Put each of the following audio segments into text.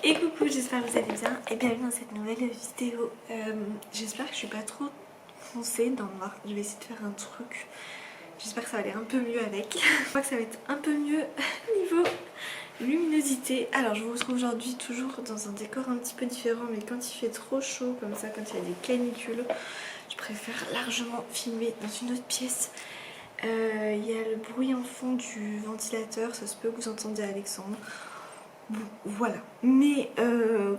Et coucou, j'espère que vous allez bien et bienvenue dans cette nouvelle vidéo. J'espère que je suis pas trop foncée dans le noir. Je vais essayer de faire un truc. J'espère que ça va aller un peu mieux avec. Je crois que ça va être un peu mieux niveau luminosité. Alors je vous retrouve aujourd'hui toujours dans un décor un petit peu différent, mais quand il fait trop chaud comme ça, quand il y a des canicules, je préfère largement filmer dans une autre pièce. Il y a le bruit en fond du ventilateur, ça se peut que vous entendez Alexandre. Bon, voilà, mais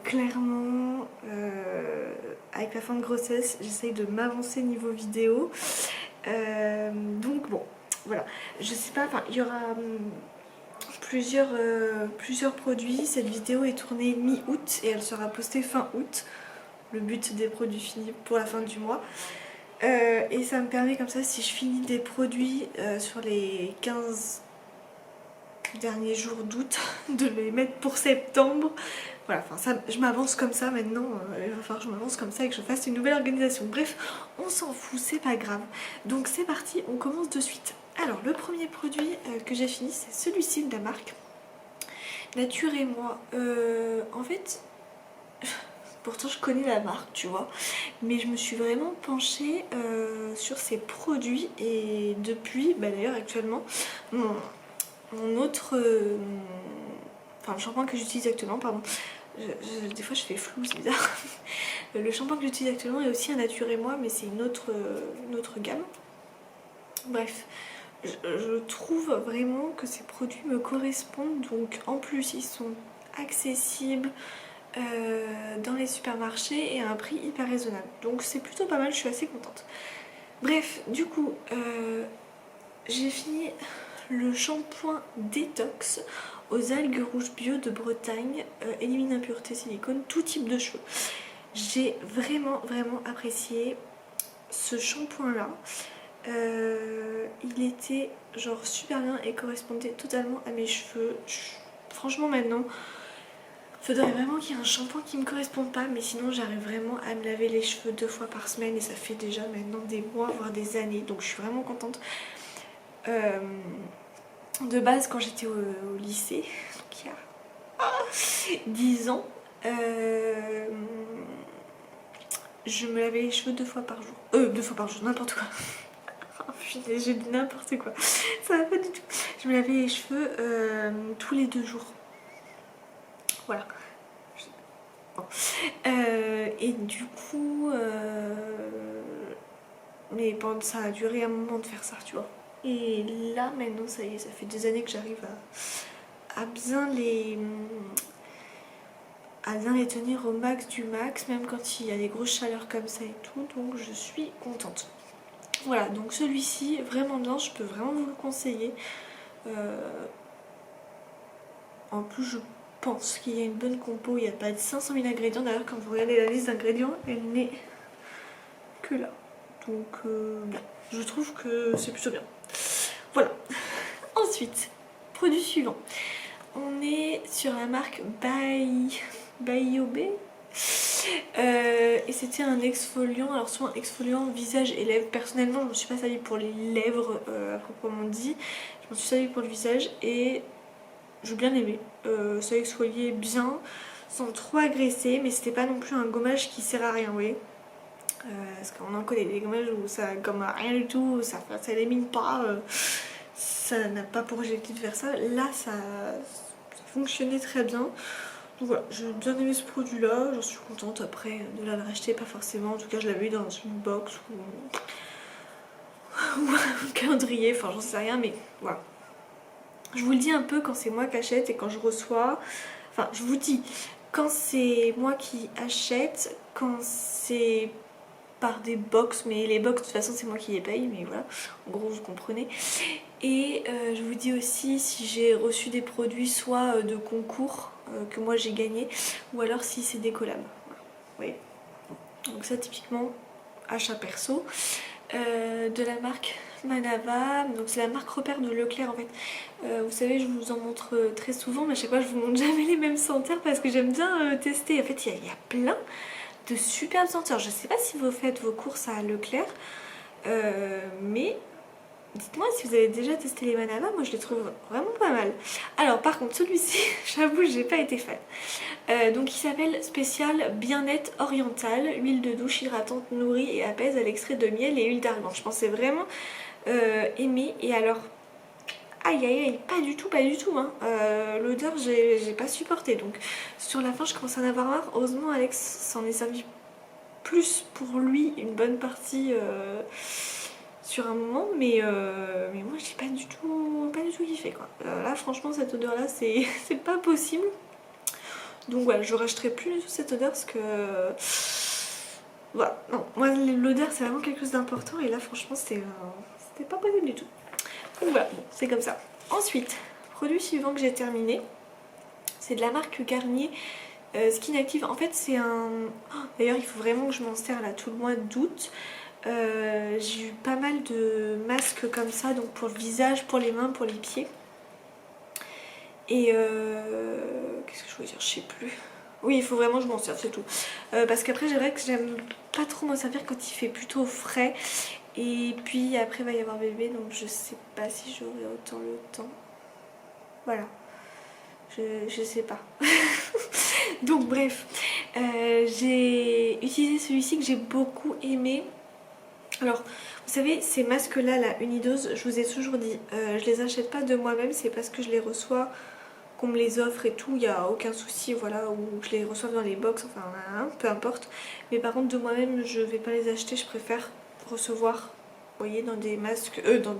clairement avec la fin de grossesse j'essaye de m'avancer niveau vidéo, donc bon voilà, je sais pas, enfin il y aura plusieurs produits. Cette vidéo est tournée mi-août et elle sera postée fin août, le but des produits finis pour la fin du mois. Et ça me permet comme ça, si je finis des produits sur les 15 derniers jours d'août, de les mettre pour septembre. Voilà, enfin ça, je m'avance comme ça maintenant, il va falloir que je m'avance comme ça et que je fasse une nouvelle organisation. Bref, on s'en fout, c'est pas grave. Donc c'est parti, on commence de suite. Alors le premier produit que j'ai fini, c'est celui-ci de la marque Nature et moi. En fait, pourtant je connais la marque, tu vois, mais je me suis vraiment penchée sur ces produits et depuis, bah d'ailleurs actuellement, mon autre... enfin le shampoing que j'utilise actuellement, pardon, des fois je fais flou, c'est bizarre. Le shampoing que j'utilise actuellement est aussi un Nature et moi, mais c'est une autre gamme. Bref, je trouve vraiment que ces produits me correspondent, donc en plus ils sont accessibles dans les supermarchés et à un prix hyper raisonnable. Donc c'est plutôt pas mal, je suis assez contente. Bref, du coup, j'ai fini le shampoing détox aux algues rouges bio de Bretagne, élimine impureté silicone, tout type de cheveux. J'ai vraiment apprécié ce shampoing là. Il était genre super bien et correspondait totalement à mes cheveux. Franchement maintenant, faudrait vraiment qu'il y ait un shampoing qui me corresponde pas, mais sinon j'arrive vraiment à me laver les cheveux 2 fois par semaine et ça fait déjà maintenant des mois voire des années, donc je suis vraiment contente. De base, quand j'étais au lycée, donc il y a 10 ans, je me lavais les cheveux 2 fois par jour. 2 fois par jour, n'importe quoi. Oh, putain, j'ai dit n'importe quoi. Ça va pas du tout. Je me lavais les cheveux tous les 2 jours. Voilà. Bon. Et du coup, mais bon, ça a duré un moment de faire ça, tu vois. Et là, maintenant, ça y est, ça fait des années que j'arrive à bien les tenir au max du max, même quand il y a des grosses chaleurs comme ça et tout, donc je suis contente. Voilà, donc celui-ci, vraiment bien, je peux vraiment vous le conseiller. En plus, je pense qu'il y a une bonne compo, il y a pas de 500 000 ingrédients, d'ailleurs quand vous regardez la liste d'ingrédients, elle n'est que là. Donc, bien. Je trouve que c'est plutôt bien. Voilà. Ensuite, produit suivant. On est sur la marque Baïobé. Et c'était un exfoliant, alors soit un exfoliant visage et lèvres. Personnellement, je me suis pas servie pour les lèvres à proprement dit. Je me suis servie pour le visage et j'ai bien aimé. Ça exfoliait bien, sans trop agresser, mais c'était pas non plus un gommage qui sert à rien, vous voyez. Parce qu'on en connaît des gommages où ça gomme rien du tout, ça élimine pas, ça n'a pas pour objectif de faire ça. Là, ça fonctionnait très bien. Donc voilà, j'ai bien aimé ce produit là, j'en suis contente. Après de la racheter, pas forcément, en tout cas je l'avais eu dans une box ou un calendrier, enfin j'en sais rien, mais voilà. Je vous le dis un peu quand c'est moi qui achète et quand je reçois, enfin je vous dis, quand c'est moi qui achète, quand c'est par des box, mais les box de toute façon c'est moi qui les paye, mais voilà, en gros vous comprenez. Et je vous dis aussi si j'ai reçu des produits soit de concours que moi j'ai gagné, ou alors si c'est des collabs. Voilà. Oui. Donc ça typiquement achat perso. De la marque Manava, donc c'est la marque repère de Leclerc en fait. Vous savez, je vous en montre très souvent, mais à chaque fois je vous montre jamais les mêmes senteurs parce que j'aime bien tester. En fait il y a plein de superbes senteurs. Je sais pas si vous faites vos courses à Leclerc, mais dites-moi si vous avez déjà testé les Manava, moi je les trouve vraiment pas mal. Alors par contre celui-ci, j'avoue j'ai pas été fan. Donc il s'appelle Spécial Bien-être Oriental, huile de douche hydratante, nourrit et apaise à l'extrait de miel et huile d'argan. Je pensais vraiment aimer, et alors aïe aïe aïe, pas du tout hein. L'odeur j'ai pas supporté, donc sur la fin je commence à en avoir marre. Heureusement Alex s'en est servi plus pour lui une bonne partie sur un moment, mais moi j'ai pas du tout kiffé quoi. Là franchement cette odeur là c'est pas possible. Donc voilà, je rachèterai plus du tout cette odeur parce que voilà, non, moi l'odeur c'est vraiment quelque chose d'important, et là franchement c'était pas possible du tout. Donc voilà, bon, c'est comme ça. Ensuite, produit suivant que j'ai terminé, c'est de la marque Garnier Skin Active. En fait c'est un... Oh, d'ailleurs il faut vraiment que je m'en sers là tout le mois d'août. J'ai eu pas mal de masques comme ça, donc pour le visage, pour les mains, pour les pieds. Et qu'est-ce que je voulais dire, je sais plus. Oui, il faut vraiment que je m'en serve, c'est tout. Parce qu'après, c'est vrai que j'aime pas trop m'en servir quand il fait plutôt frais. Et puis après, il va y avoir bébé, donc je sais pas si j'aurai autant le temps. Voilà. Je sais pas. Donc bref, j'ai utilisé celui-ci que j'ai beaucoup aimé. Alors, vous savez, ces masques-là, la Unidose, je vous ai toujours dit, je les achète pas de moi-même, c'est parce que je les reçois, qu'on me les offre et tout, il n'y a aucun souci, voilà, ou je les reçois dans les box, enfin, peu importe. Mais par contre, de moi-même, je vais pas les acheter, je préfère recevoir, vous voyez, dans des masques, dans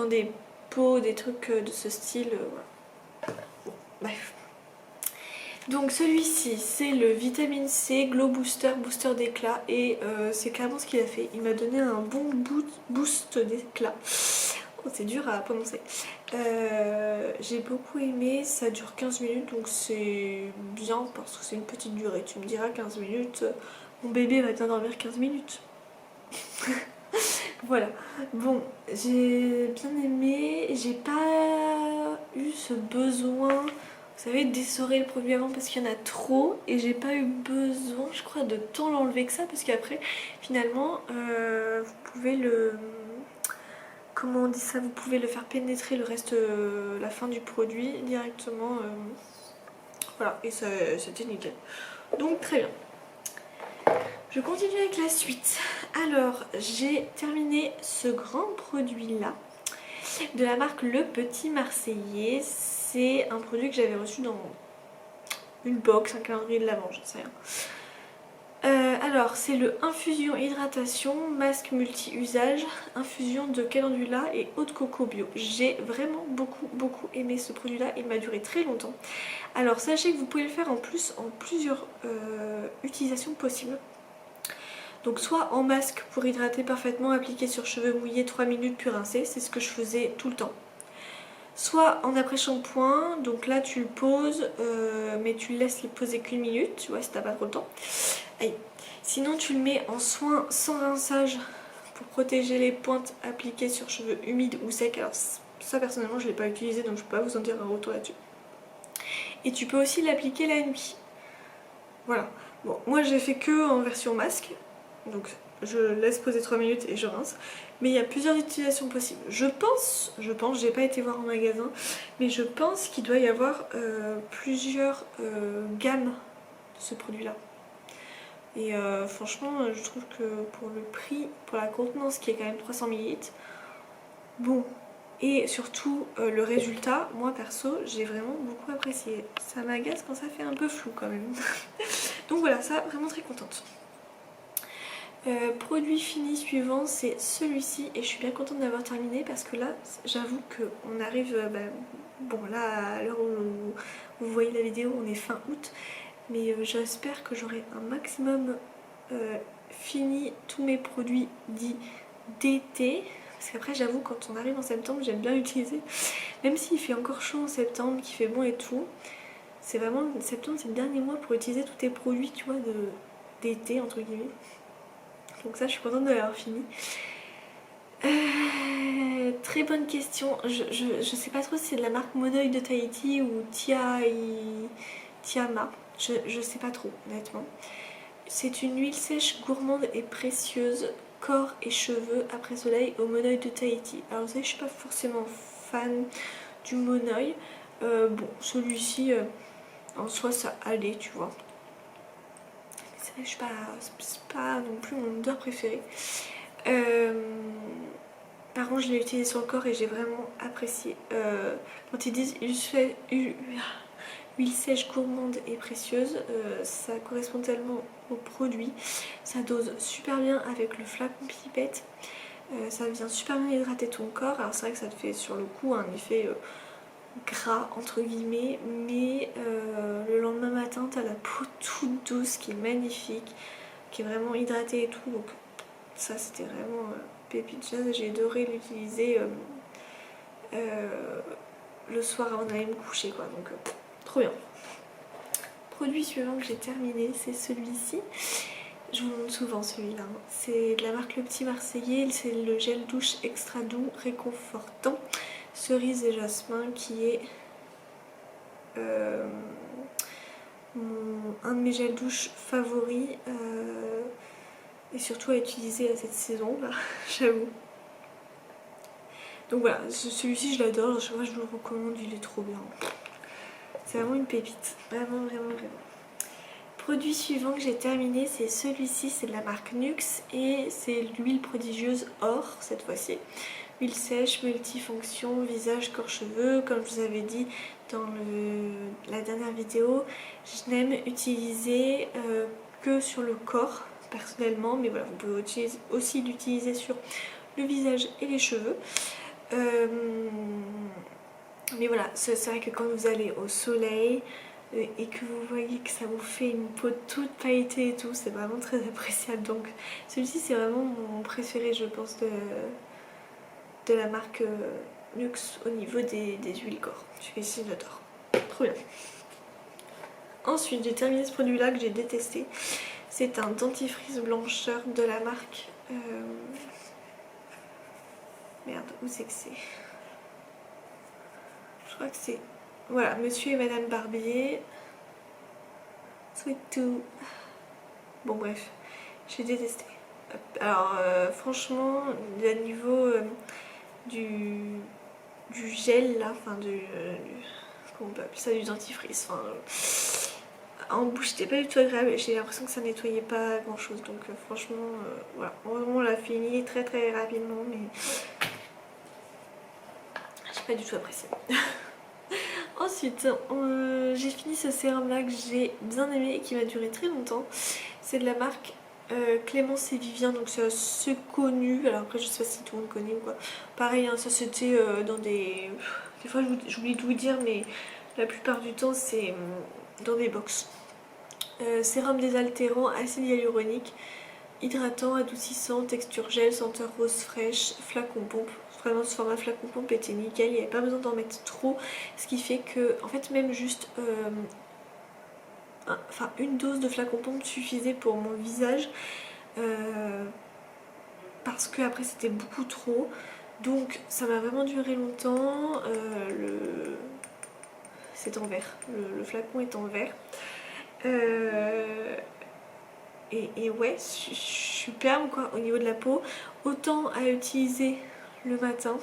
des pots, des trucs de ce style, voilà. Bon, bref. Donc celui-ci c'est le vitamine C Glow Booster, booster d'éclat, et c'est clairement ce qu'il a fait. Il m'a donné un bon boost d'éclat. Oh, c'est dur à prononcer. J'ai beaucoup aimé, ça dure 15 minutes donc c'est bien parce que c'est une petite durée. Tu me diras 15 minutes, mon bébé va bien dormir 15 minutes. Voilà, bon, j'ai bien aimé, j'ai pas eu ce besoin, vous savez, d'essorer le produit avant parce qu'il y en a trop, et j'ai pas eu besoin, je crois, de tant l'enlever que ça, parce qu'après, finalement, vous pouvez le... Comment on dit ça? Vous pouvez le faire pénétrer le reste, la fin du produit directement, voilà, et c'était nickel. Donc très bien. Je continue avec la suite. Alors, j'ai terminé ce grand produit-là de la marque Le Petit Marseillais. C'est un produit que j'avais reçu dans une box, un calendrier de l'Avent, j'en sais rien. Alors, c'est le Infusion Hydratation Masque Multi-Usage, infusion de calendula et eau de coco bio. J'ai vraiment beaucoup aimé ce produit-là, il m'a duré très longtemps. Alors, sachez que vous pouvez le faire en plus en plusieurs utilisations possibles. Donc soit en masque pour hydrater parfaitement, appliquer sur cheveux mouillés 3 minutes puis rincer, c'est ce que je faisais tout le temps. Soit en après-shampoing, donc là tu le poses, mais tu le laisses le poser qu'une minute, tu vois, si t'as pas trop le temps. Aïe. Sinon tu le mets en soin sans rinçage pour protéger les pointes appliquées sur cheveux humides ou secs. Alors ça personnellement je l'ai pas utilisé, donc je peux pas vous en dire un retour là-dessus. Et tu peux aussi l'appliquer la nuit. Voilà. Bon, moi j'ai fait que en version masque. Donc je laisse poser 3 minutes et je rince. Mais il y a plusieurs utilisations possibles. Je pense, j'ai pas été voir en magasin, mais je pense qu'il doit y avoir plusieurs gammes de ce produit-là. Et franchement, je trouve que pour le prix, pour la contenance qui est quand même 300 ml, bon, et surtout le résultat, moi perso, j'ai vraiment beaucoup apprécié. Ça m'agace quand ça fait un peu flou quand même. Donc voilà, ça, vraiment très contente. Produit fini suivant, c'est celui-ci, et je suis bien contente d'avoir terminé parce que là j'avoue qu'on arrive, bon là à l'heure où vous voyez la vidéo on est fin août, mais j'espère que j'aurai un maximum fini tous mes produits dits d'été, parce qu'après j'avoue quand on arrive en septembre j'aime bien l'utiliser, même s'il fait encore chaud en septembre, qu'il fait bon et tout, c'est vraiment, septembre c'est le dernier mois pour utiliser tous tes produits, tu vois, d'été entre guillemets. Donc ça je suis contente d'avoir fini. Très bonne question. Je sais pas trop si c'est de la marque Monoeil de Tahiti ou Tiama. Je sais pas trop honnêtement. C'est une huile sèche gourmande et précieuse corps et cheveux après soleil au Monoï de Tahiti. Alors vous savez, je suis pas forcément fan du Monoï. Bon, celui-ci en soi ça allait, tu vois. C'est pas non plus mon odeur préférée. Par contre, je l'ai utilisé sur le corps et j'ai vraiment apprécié. Quand ils disent huile sèche, gourmande et précieuse, ça correspond tellement au produit. Ça dose super bien avec le flacon pipette. Ça vient super bien hydrater ton corps. Alors c'est vrai que ça te fait sur le coup un effet gras entre guillemets, mais le lendemain matin t'as la peau toute douce qui est magnifique, qui est vraiment hydratée et tout. Donc ça c'était vraiment pépite. J'ai adoré l'utiliser le soir avant d'aller me coucher quoi. Donc trop bien. Produit suivant que j'ai terminé, c'est celui-ci. Je vous montre souvent celui-là. C'est de la marque Le Petit Marseillais. C'est le gel douche extra doux, réconfortant, cerise et jasmin, qui est un de mes gels douche favoris. Et surtout à utiliser à cette saison, là, j'avoue. Donc voilà, celui-ci je l'adore. Je vous le recommande, il est trop bien. C'est vraiment une pépite. Vraiment, vraiment, vraiment. Produit suivant que j'ai terminé, c'est celui-ci, c'est de la marque Nuxe et c'est l'huile prodigieuse or cette fois-ci. Huile sèche, multifonction, visage, corps, cheveux. Comme je vous avais dit dans la dernière vidéo, je n'aime utiliser que sur le corps personnellement, mais voilà, vous pouvez aussi l'utiliser sur le visage et les cheveux. Mais voilà, c'est vrai que quand vous allez au soleil et que vous voyez que ça vous fait une peau toute pailletée et tout, c'est vraiment très appréciable. Donc celui-ci c'est vraiment mon préféré je pense de la marque Nuxe au niveau des huiles corps. Celui-ci j'adore, trop bien. Ensuite j'ai terminé ce produit là que j'ai détesté. C'est un dentifrice blancheur de la marque... Merde, où c'est que c'est? Je crois que c'est... Voilà, Monsieur et Madame Barbier. Sweet Too. Bon bref, j'ai détesté. Alors franchement, à niveau du gel là, enfin comment on peut appeler ça, du dentifrice. En bouche c'était pas du tout agréable, j'ai l'impression que ça nettoyait pas grand chose. Donc franchement, voilà, vraiment on l'a fini très très rapidement, mais j'ai pas du tout apprécié. Ensuite, j'ai fini ce sérum là que j'ai bien aimé et qui m'a duré très longtemps. C'est de la marque Clémence et Vivien, donc c'est assez connu. Alors après je sais pas si tout le monde connaît ou quoi. Pareil, hein, ça c'était dans des... Des fois j'oublie de vous dire, mais la plupart du temps c'est dans des box. Sérum désaltérant, acide hyaluronique, hydratant, adoucissant, texture gel, senteur rose fraîche, flacon pompe. Vraiment ce format flacon pompe était nickel, il n'y avait pas besoin d'en mettre trop, ce qui fait que en fait même juste une dose de flacon pompe suffisait pour mon visage parce que après c'était beaucoup trop, donc ça m'a vraiment duré longtemps. C'est en verre, le flacon est en verre. Et ouais, superbe quoi au niveau de la peau, autant à utiliser le matin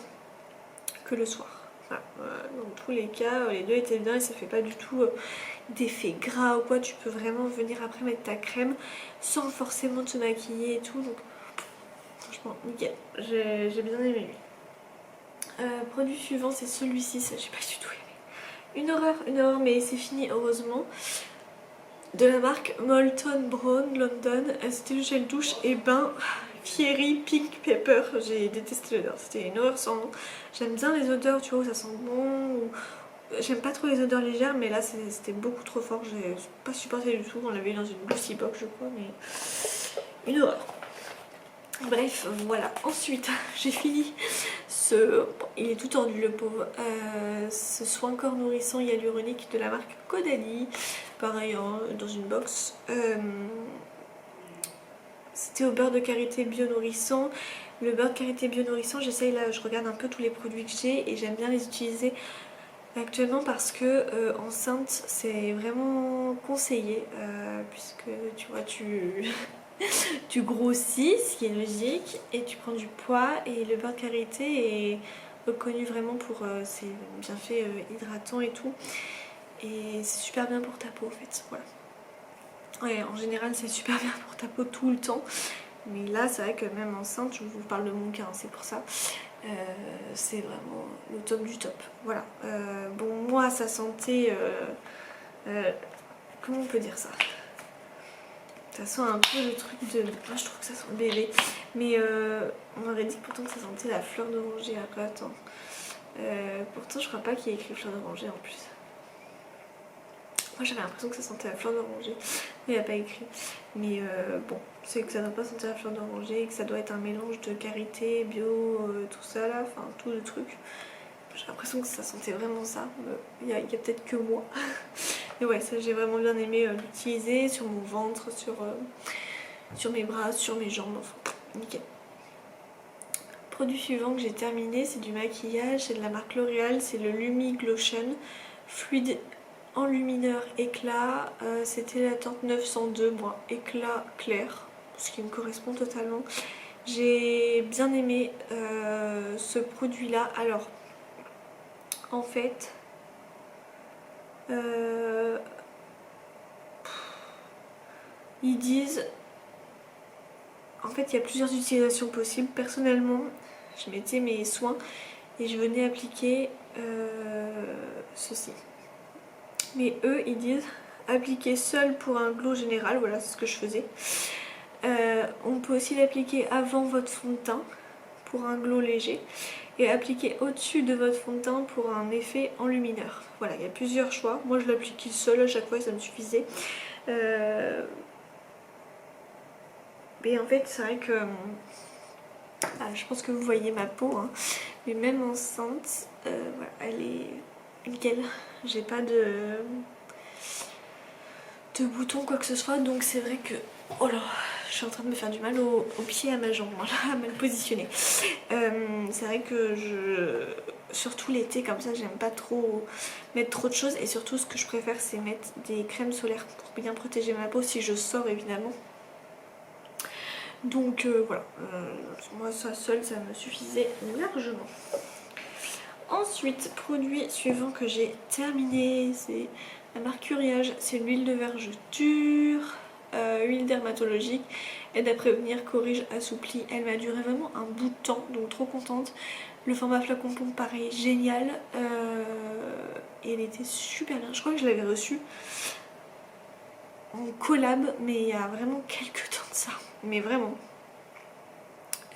que le soir. Voilà. Dans tous les cas, les deux étaient bien et ça fait pas du tout d'effet gras ou quoi. Tu peux vraiment venir après mettre ta crème sans forcément te maquiller et tout. Donc franchement nickel, j'ai bien aimé lui. Produit suivant c'est celui-ci, ça j'ai pas du tout aimé. Une horreur mais c'est fini heureusement. De la marque Molton Brown London, c'était le gel douche et bain Fiery Pink Pepper. J'ai détesté l'odeur, c'était une horreur sans nom. J'aime bien les odeurs, tu vois, où ça sent bon. J'aime pas trop les odeurs légères, mais là c'était beaucoup trop fort. J'ai pas supporté du tout. On l'avait eu dans une Glossy Box, je crois, mais une horreur. Bref, voilà. Ensuite, j'ai fini ce... Bon, il est tout tendu le pauvre. Ce soin corps nourrissant hyaluronique de la marque Caudalie. Pareil, hein, dans une box. C'était au beurre de karité bio nourrissant. Le beurre de karité bio nourrissant, j'essaye là, je regarde un peu tous les produits que j'ai et j'aime bien les utiliser actuellement parce que enceinte c'est vraiment conseillé puisque tu vois Tu grossis, ce qui est logique, et tu prends du poids. Et le beurre de karité est reconnu vraiment pour ses bienfaits hydratants et tout. Et c'est super bien pour ta peau en fait, voilà. Ouais, en général c'est super bien pour ta peau tout le temps. Mais là c'est vrai que même enceinte, je vous parle de mon cas, hein, c'est pour ça. C'est vraiment le top du top. Voilà. Bon, moi ça sentait... comment on peut dire ça? Ça sent un peu le truc de... Moi je trouve que ça sent le bébé. Mais on m'aurait dit pourtant que ça sentait la fleur d'oranger. Après attends. Pourtant je crois pas qu'il y ait écrit fleur d'oranger en plus. Moi j'avais l'impression que ça sentait la fleur d'oranger, mais il n'y a pas écrit. Mais bon, c'est que ça doit pas sentir la fleur d'oranger, que ça doit être un mélange de karité, bio, tout ça là, enfin tout le truc. J'ai l'impression que ça sentait vraiment ça. Il y a peut-être que moi. Mais ouais, ça j'ai vraiment bien aimé l'utiliser sur mon ventre, sur mes bras, sur mes jambes, enfin nickel. Produit suivant que j'ai terminé, c'est du maquillage, c'est de la marque L'Oréal, c'est le Lumi Glotion Fluide Enlumineur éclat, c'était la teinte 902, moi, éclat clair, ce qui me correspond totalement. J'ai bien aimé ce produit là. Alors en fait ils disent, en fait il y a plusieurs utilisations possibles. Personnellement je mettais mes soins et je venais appliquer ceci. Mais eux ils disent appliquer seul pour un glow général, voilà c'est ce que je faisais. On peut aussi l'appliquer avant votre fond de teint pour un glow léger et appliquer au-dessus de votre fond de teint pour un effet enlumineur. Voilà, il y a plusieurs choix. Moi je l'appliquais seul à chaque fois et ça me suffisait. Mais en fait c'est vrai que je pense que vous voyez ma peau, hein, mais même enceinte, voilà, elle est nickel. J'ai pas de boutons quoi que ce soit, donc c'est vrai que oh là, je suis en train de me faire du mal au pied, à ma jambe, voilà, mal positionnée. C'est vrai que surtout l'été comme ça, j'aime pas trop mettre trop de choses, et surtout ce que je préfère c'est mettre des crèmes solaires pour bien protéger ma peau si je sors évidemment. Donc voilà, moi ça seul ça me suffisait largement. Ensuite, produit suivant que j'ai terminé, c'est la marque Uriage, c'est l'huile de vergeture, huile dermatologique, aide à prévenir, corrige, assouplit. Elle m'a duré vraiment un bout de temps, donc trop contente. Le format flacon pompe pareil, génial, et elle était super bien. Je crois que je l'avais reçue en collab, mais il y a vraiment quelques temps de ça, mais vraiment.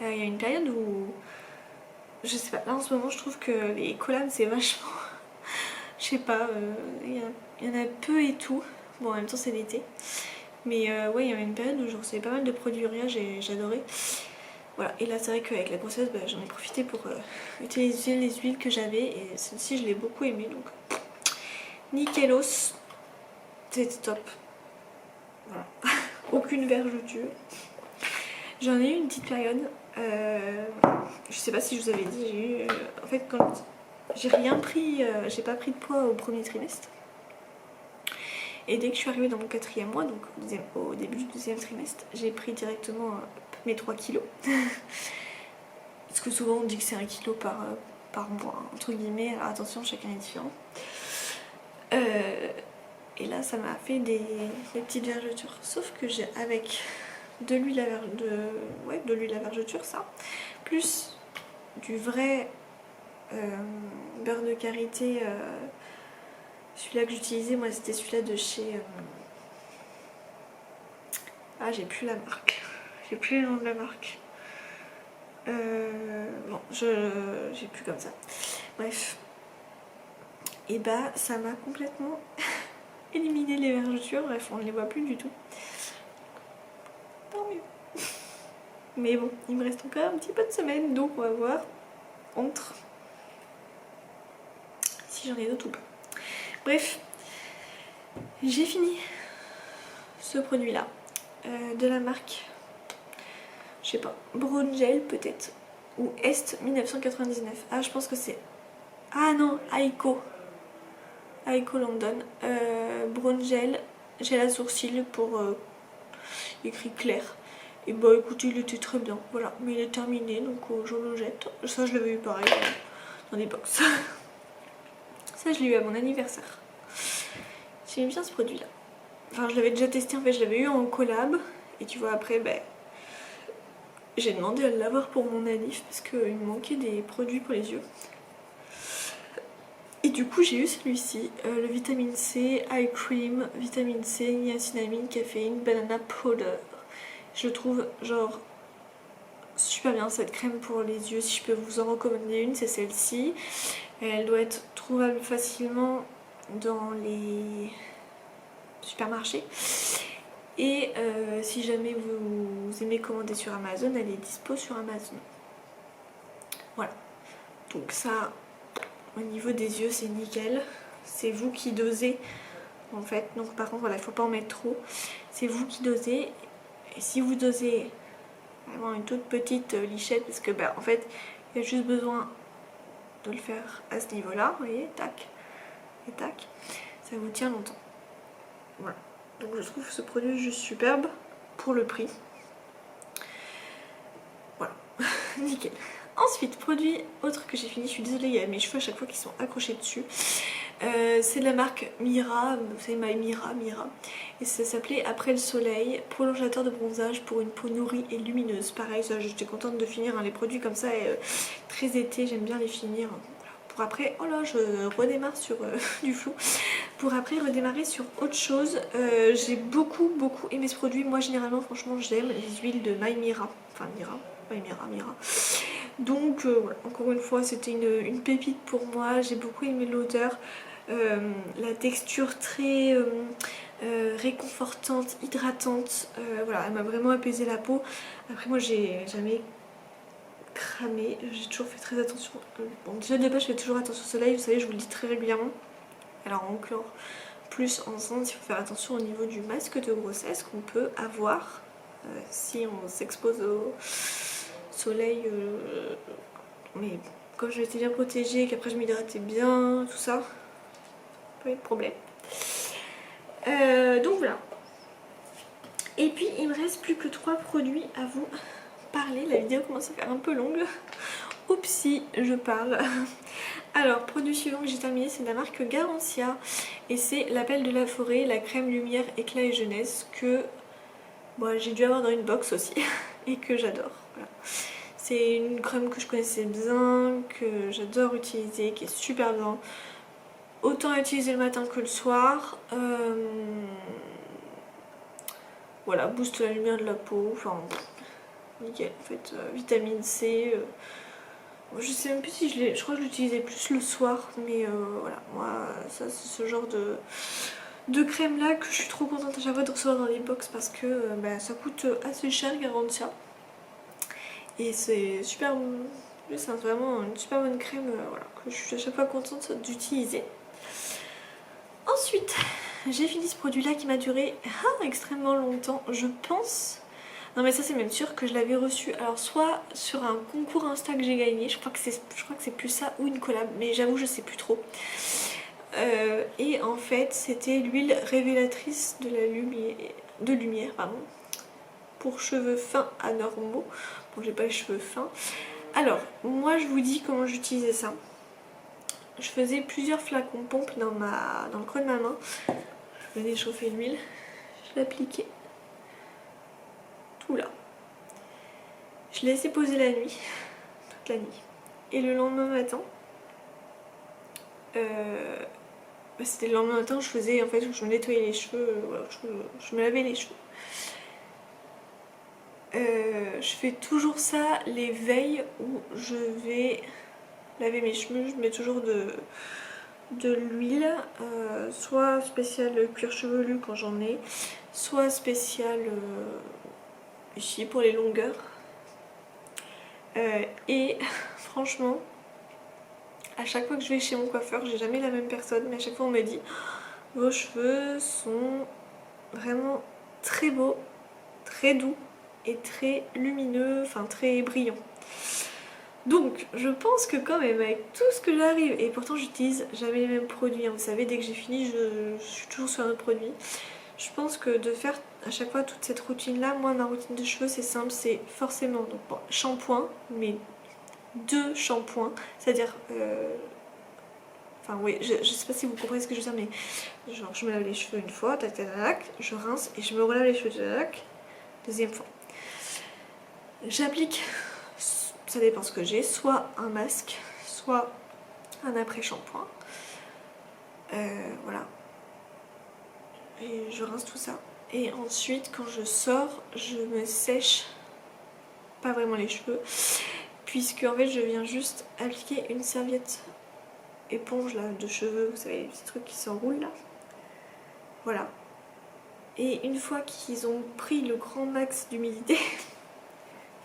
Il y a une période où... Je sais pas, là en ce moment je trouve que les collabs c'est vachement... je sais pas, il y en a peu et tout. Bon en même temps c'est l'été. Mais ouais il y avait une période où j'en recevais pas mal de produits Uriage et j'adorais. Voilà, et là c'est vrai qu'avec la grossesse j'en ai profité pour utiliser les huiles que j'avais. Et celle-ci je l'ai beaucoup aimée, donc nickelos. C'était top. Voilà. Aucune vergeture. J'en ai eu une petite période. Je sais pas si je vous avais dit, j'ai eu en fait quand j'ai rien pris, j'ai pas pris de poids au premier trimestre, et dès que je suis arrivée dans mon 4e mois, donc au début du 2e trimestre, j'ai pris directement mes 3 kilos. Parce que souvent on dit que c'est 1 kilo par mois entre guillemets, alors attention chacun est différent. Et là ça m'a fait des petites vergetures, sauf que j'ai avec de l'huile à vergeture, ça, plus du vrai beurre de karité, celui-là que j'utilisais moi c'était celui-là de chez j'ai plus la marque, j'ai plus le nom de la marque, bon j'ai plus comme ça, bref, et bah ça m'a complètement éliminé les vergetures, bref on ne les voit plus du tout. Tant mieux. Mais bon, il me reste encore un petit peu de semaine, donc on va voir entre si j'en ai d'autres ou pas. Bref, j'ai fini ce produit là, de la marque, je sais pas, Brown Gel peut-être, ou Est 1999. Ah je pense que c'est, ah non, Aiko London, Brown Gel, gel à sourcils pour écrit clair. Et bah écoutez, il était très bien, voilà. Mais il est terminé, donc je le jette. Ça, je l'avais eu pareil dans des box. Ça, je l'ai eu à mon anniversaire. J'aime bien ce produit-là. Enfin, je l'avais déjà testé, en fait, je l'avais eu en collab. Et tu vois, après, ben, j'ai demandé à l'avoir pour mon anniv parce qu'il me manquait des produits pour les yeux. Et du coup, j'ai eu celui-ci, le vitamine C, eye cream, vitamine C, niacinamide, caféine, banana powder. Je le trouve genre super bien cette crème pour les yeux. Si je peux vous en recommander une, c'est celle-ci. Elle doit être trouvable facilement dans les supermarchés. Et si jamais vous aimez commander sur Amazon, elle est dispo sur Amazon. Voilà. Donc ça, au niveau des yeux, c'est nickel. C'est vous qui dosez en fait. Donc par contre, voilà, il ne faut pas en mettre trop. C'est vous qui dosez. Et si vous dosez vraiment une toute petite lichette, parce que en fait, il y a juste besoin de le faire à ce niveau-là. Vous voyez, tac et tac. Ça vous tient longtemps. Voilà. Donc je trouve ce produit juste superbe pour le prix. Voilà, nickel. Ensuite, produit autre que j'ai fini, je suis désolée, il y a mes cheveux à chaque fois qui sont accrochés dessus. C'est de la marque Mira, vous savez, Mira. Et ça s'appelait Après le soleil, prolongateur de bronzage pour une peau nourrie et lumineuse. Pareil, ça j'étais contente de finir les produits comme ça, très été, j'aime bien les finir. Pour après, oh là, je redémarre sur du flou. Pour après redémarrer sur autre chose, j'ai beaucoup aimé ce produit. Moi généralement, franchement, j'aime les huiles de Mira. Enfin, Mira. Donc voilà, encore une fois, c'était une pépite pour moi. J'ai beaucoup aimé l'odeur, la texture très réconfortante, hydratante. Voilà, elle m'a vraiment apaisé la peau. Après, moi, j'ai jamais cramé. J'ai toujours fait très attention. Bon, déjà de base, je fais toujours attention au soleil. Vous savez, je vous le dis très régulièrement. Alors encore plus enceinte, il faut faire attention au niveau du masque de grossesse qu'on peut avoir si on s'expose au soleil. Mais quand je m'étais bien protégée, qu'après je m'hydratais bien, tout ça, pas eu de problème. Donc voilà. Et puis il me reste plus que 3 produits à vous parler. La vidéo commence à faire un peu longue. Oupsie, je parle. Alors, produit suivant que j'ai terminé, c'est de la marque Garancia. Et c'est l'appel de la forêt, la crème lumière, éclat et jeunesse que j'ai dû avoir dans une box aussi et que j'adore. Voilà. C'est une crème que je connaissais bien, que j'adore utiliser, qui est super bien. Autant utiliser le matin que le soir. Voilà, booste la lumière de la peau. Enfin, nickel en fait. Vitamine C. Je sais même plus si je crois que je l'utilisais plus le soir, mais voilà, moi ça c'est ce genre de crème là que je suis trop contente à chaque fois de recevoir dans les box parce que ça coûte assez cher, Garantia. Et c'est super, c'est vraiment une super bonne crème voilà, que je suis à chaque fois contente d'utiliser. Ensuite, j'ai fini ce produit là qui m'a duré extrêmement longtemps, je pense. Non mais ça c'est même sûr que je l'avais reçu, alors soit sur un concours Insta que j'ai gagné, je crois que c'est plus ça, ou une collab, mais j'avoue je sais plus trop. Et en fait c'était l'huile révélatrice de lumière pour cheveux fins anormaux. Bon, j'ai pas les cheveux fins. Alors moi je vous dis comment j'utilisais ça. Je faisais plusieurs flacons pompe dans le creux de ma main. Je venais chauffer l'huile, je l'appliquais tout là. Je laissais poser la nuit, toute la nuit. Et le lendemain matin, c'était le lendemain matin, je faisais en fait, je me nettoyais les cheveux, voilà, je me lavais les cheveux. Je fais toujours ça les veilles où je vais laver mes cheveux, je mets toujours de l'huile, soit spéciale cuir chevelu quand j'en ai, soit spéciale ici pour les longueurs. Et franchement, à chaque fois que je vais chez mon coiffeur, j'ai jamais la même personne, mais à chaque fois on me dit vos cheveux sont vraiment très beaux, très doux et très lumineux, enfin très brillants. Donc je pense que quand même avec tout ce que j'arrive, et pourtant j'utilise jamais les mêmes produits, hein. Vous savez, dès que j'ai fini je suis toujours sur un autre produit. Je pense que de faire à chaque fois toute cette routine là, moi ma routine de cheveux c'est simple, c'est forcément donc bon, shampoing, mais 2 shampoings, c'est-à-dire enfin oui, je sais pas si vous comprenez ce que je veux dire, mais genre je me lave les cheveux une fois, tac tac tac, je rince et je me relave les cheveux, tac, deuxième fois. J'applique, ça dépend ce que j'ai, soit un masque, soit un après-shampoing. Voilà. Et je rince tout ça. Et ensuite, quand je sors, je me sèche pas vraiment les cheveux, puisque en fait, je viens juste appliquer une serviette éponge là de cheveux, vous savez, les petits trucs qui s'enroulent là. Voilà. Et une fois qu'ils ont pris le grand max d'humidité,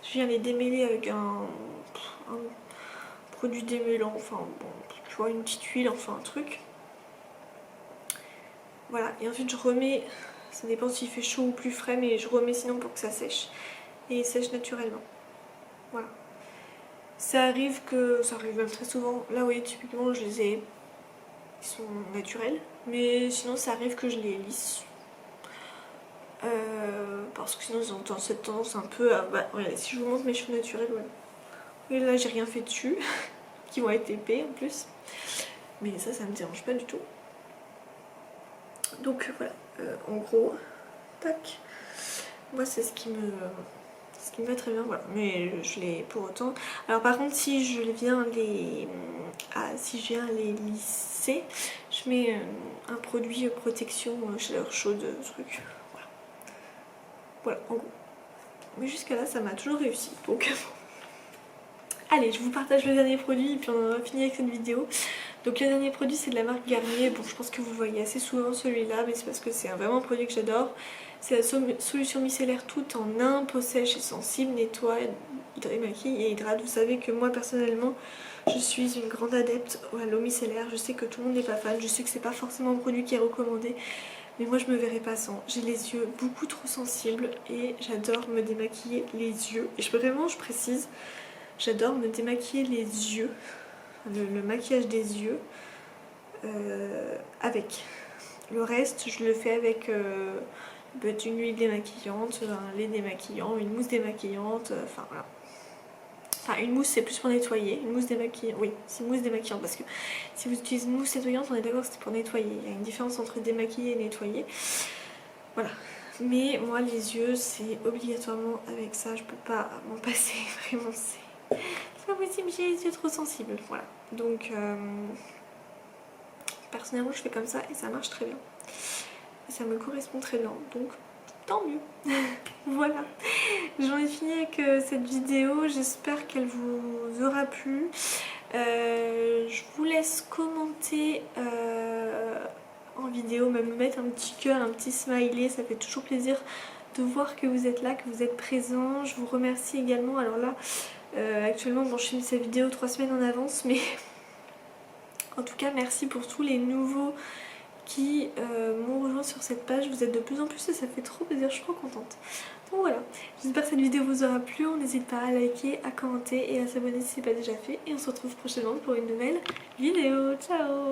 je viens les démêler avec un produit démêlant, enfin bon, tu vois, une petite huile, enfin un truc. Voilà, et ensuite je remets, ça dépend s'il fait chaud ou plus frais, mais je remets sinon pour que ça sèche. Et il sèche naturellement. Voilà. Ça arrive même très souvent, là vous voyez typiquement je les ai, ils sont naturels, mais sinon ça arrive que je les lisse. Parce que sinon ils ont cette tendance un peu à... Bah, regardez, si je vous montre mes cheveux naturels, voilà. Et là j'ai rien fait dessus, qui vont être épais en plus. Mais ça me dérange pas du tout. Donc voilà, en gros, tac. Moi c'est ce qui me va très bien, voilà. Mais je l'ai pour autant. Alors par contre si je viens les lisser, je mets un produit protection chaleur chaude, truc. Voilà, en gros. Mais jusqu'à là, ça m'a toujours réussi. Donc, allez, je vous partage le dernier produit et puis on en a fini avec cette vidéo. Donc, le dernier produit, c'est de la marque Garnier. Bon, je pense que vous voyez assez souvent celui-là, mais c'est parce que c'est vraiment un produit que j'adore. C'est la solution micellaire toute en un, peau sèche et sensible, nettoie, démaquille et hydrate. Vous savez que moi, personnellement, je suis une grande adepte à l'eau micellaire. Je sais que tout le monde n'est pas fan. Je sais que c'est pas forcément un produit qui est recommandé. Mais moi je me verrai pas sans. J'ai les yeux beaucoup trop sensibles et j'adore me démaquiller les yeux. Et je précise, j'adore me démaquiller les yeux, le maquillage des yeux avec. Le reste je le fais avec une huile démaquillante, un lait démaquillant, une mousse démaquillante, enfin voilà. Enfin une mousse c'est plus pour nettoyer, une mousse démaquillante, oui c'est mousse démaquillante parce que si vous utilisez une mousse nettoyante on est d'accord que c'est pour nettoyer, il y a une différence entre démaquiller et nettoyer, voilà. Mais moi les yeux c'est obligatoirement avec ça, je peux pas m'en passer, vraiment c'est pas possible, j'ai les yeux trop sensibles, voilà. Donc personnellement je fais comme ça et ça marche très bien, et ça me correspond très bien, donc tant mieux. Voilà, j'en ai fini avec cette vidéo, j'espère qu'elle vous aura plu. Je vous laisse commenter en vidéo, même me mettre un petit cœur, un petit smiley, ça fait toujours plaisir de voir que vous êtes là, que vous êtes présents. Je vous remercie également, alors là actuellement bon, je filme cette vidéo 3 semaines en avance, mais en tout cas merci pour tous les nouveaux qui m'ont rejoint sur cette page, vous êtes de plus en plus et ça fait trop plaisir, je suis trop contente. Donc voilà, j'espère que cette vidéo vous aura plu, on n'hésite pas à liker, à commenter et à s'abonner si ce n'est pas déjà fait, et on se retrouve prochainement pour une nouvelle vidéo, ciao.